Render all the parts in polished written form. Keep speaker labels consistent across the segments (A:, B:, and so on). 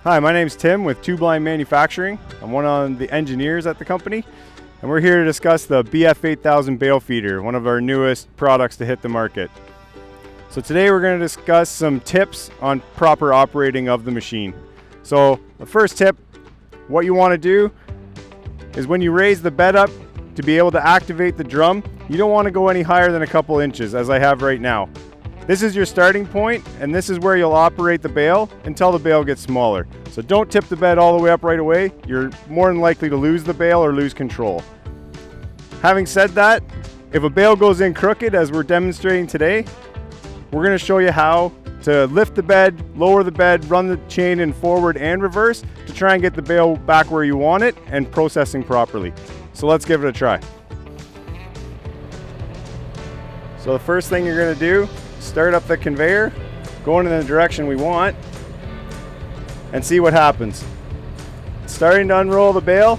A: Hi, my name's Tim with Tubeline Manufacturing. I'm one of the engineers at the company, and we're here to discuss the BF8000 bale feeder, one of our newest products to hit the market. So today we're going to discuss some tips on proper operating of the machine. So the first tip, what you want to do is when you raise the bed up to be able to activate the drum, you don't want to go any higher than a couple inches as I have right now. This is your starting point, and this is where you'll operate the bale until the bale gets smaller. So don't tip the bed all the way up right away. You're more than likely to lose the bale or lose control. Having said that, if a bale goes in crooked, as we're demonstrating today, we're going to show you how to lift the bed, lower the bed, run the chain in forward and reverse to try and get the bale back where you want it and processing properly. So let's give it a try. So the first thing you're going to do, start up the conveyor, going in the direction we want, and see what happens. It's starting to unroll the bale,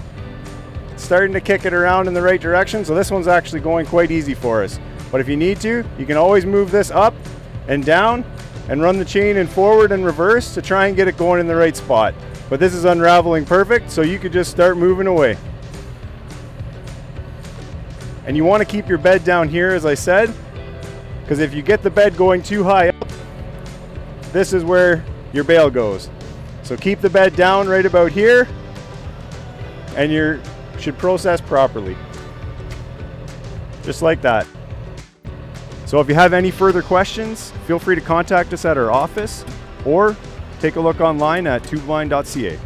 A: it's starting to kick it around in the right direction, so this one's actually going quite easy for us. But if you need to, you can always move this up and down and run the chain in forward and reverse to try and get it going in the right spot. But this is unraveling perfect, so you could just start moving away. And you want to keep your bed down here, as I said, because if you get the bed going too high up, this is where your bale goes. So keep the bed down right about here, and you should process properly. Just like that. So if you have any further questions, feel free to contact us at our office or take a look online at tubeline.ca.